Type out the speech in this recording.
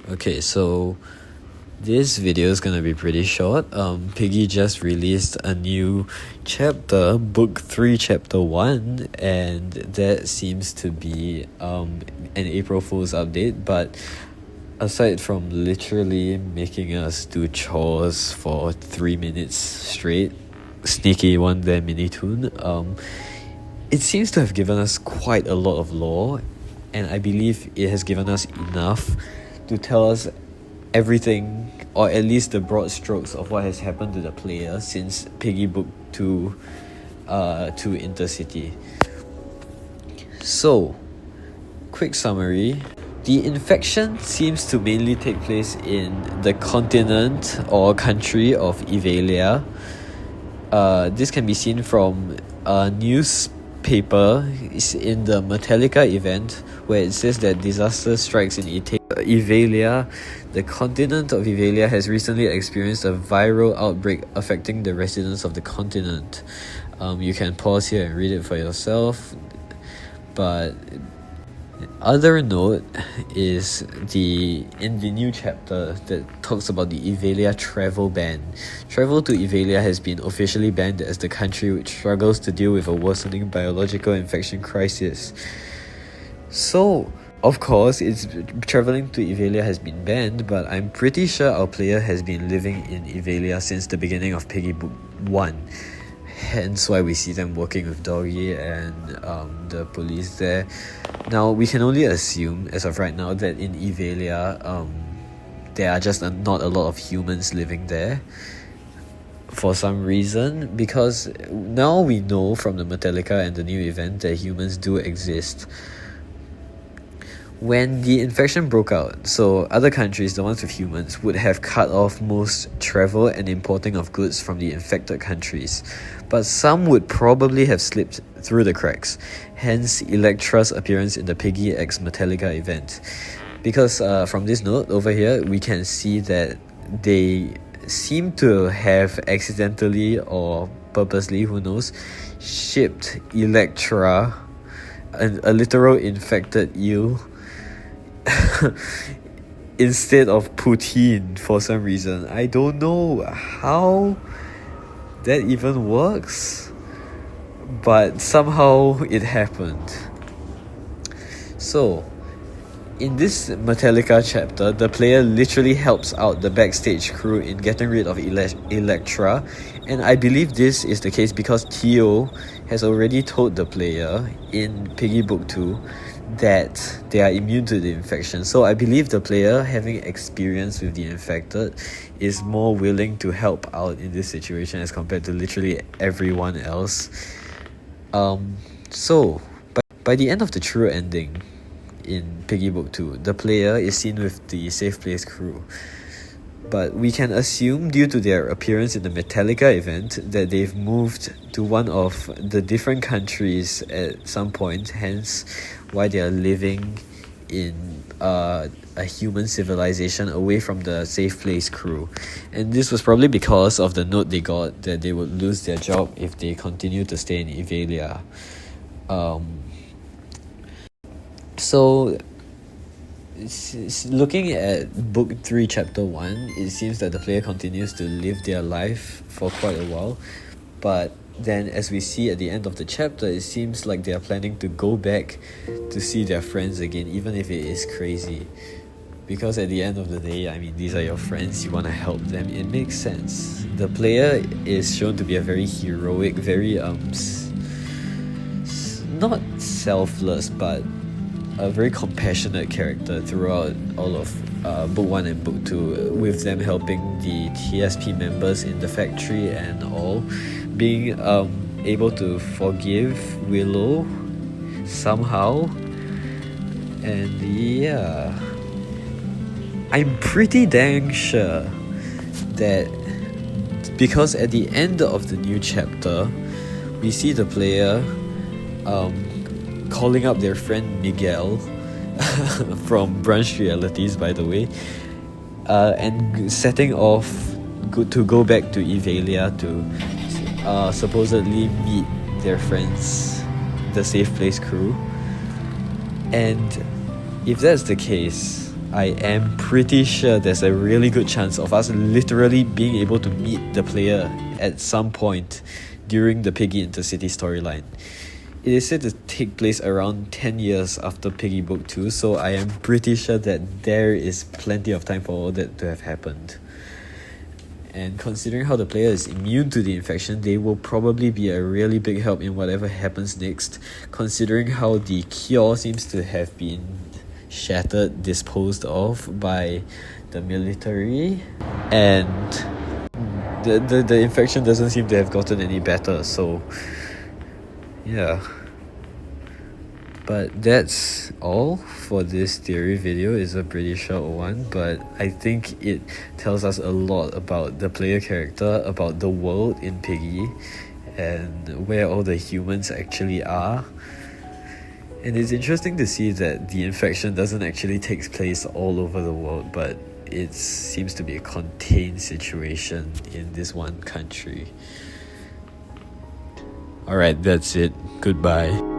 Okay, so this video is gonna be pretty short. Piggy just released a new chapter, Book 3, Chapter 1, and that seems to be an April Fool's update, but aside from literally making us do chores for 3 minutes straight, sneaky one there mini tune, it seems to have given us quite a lot of lore, and I believe it has given us enough to tell us everything, or at least the broad strokes of what has happened to the player since Piggy Book 2 to Intercity. So, quick summary. The infection seems to mainly take place in the continent or country of Evalia. This can be seen from a newspaper in the Metallica event, where it says that disaster strikes in Evalia. The continent of Evalia has recently experienced a viral outbreak affecting the residents of the continent. You can pause here and read it for yourself. But other note is in the new chapter that talks about the Evalia travel ban. Travel to Evalia has been officially banned as the country which struggles to deal with a worsening biological infection crisis. So, of course, traveling to Evalia has been banned, but I'm pretty sure our player has been living in Evalia since the beginning of Piggy Book 1. Hence why we see them working with Doggy and the police there. Now, we can only assume, as of right now, that in Evalia, there are just not a lot of humans living there for some reason, because now we know from the Metallica and the new event that humans do exist. When the infection broke out, so other countries, the ones with humans, would have cut off most travel and importing of goods from the infected countries, but some would probably have slipped through the cracks, hence Electra's appearance in the Piggy x Metallica event. Because from this note over here, we can see that they seem to have accidentally or purposely, who knows, shipped Electra, a literal infected eel, instead of poutine for some reason. I don't know how that even works, but somehow it happened. So, in this Metallica chapter, the player literally helps out the backstage crew in getting rid of Electra, and I believe this is the case because Theo has already told the player in Piggy Book 2 that they are immune to the infection. So I believe the player, having experience with the infected, is more willing to help out in this situation as compared to literally everyone else. So by the end of the true ending in Piggy Book 2, the player is seen with the Safe Place crew. But we can assume, due to their appearance in the Metallica event, that they've moved to one of the different countries at some point, hence why they are living in a human civilization away from the Safe Place crew. And this was probably because of the note they got that they would lose their job if they continue to stay in Evalia. So, looking at Book 3, Chapter 1, it seems that the player continues to live their life for quite a while. But then, as we see at the end of the chapter, it seems like they are planning to go back to see their friends again, even if it is crazy. Because at the end of the day, I mean, these are your friends, you want to help them, it makes sense. The player is shown to be a very heroic, very, not selfless, but a very compassionate character throughout all of Book 1 and Book 2, with them helping the TSP members in the factory and all, being able to forgive Willow somehow. And yeah, I'm pretty dang sure that because at the end of the new chapter, we see the player calling up their friend Miguel from Branch Realities, by the way, and setting off to go back to Evalia to supposedly meet their friends, the Safe Place crew. And if that's the case, I am pretty sure there's a really good chance of us literally being able to meet the player at some point during the Piggy Intercity storyline. It is said to take place around 10 years after Piggy Book 2, so I am pretty sure that there is plenty of time for all that to have happened. And considering how the player is immune to the infection, they will probably be a really big help in whatever happens next, considering how the cure seems to have been shattered, disposed of by the military, and the infection doesn't seem to have gotten any better, so yeah. But that's all for this theory video. It's a pretty short one, but I think it tells us a lot about the player character, about the world in Piggy, and where all the humans actually are. And it's interesting to see that the infection doesn't actually take place all over the world, but it seems to be a contained situation in this one country. Alright, that's it. Goodbye.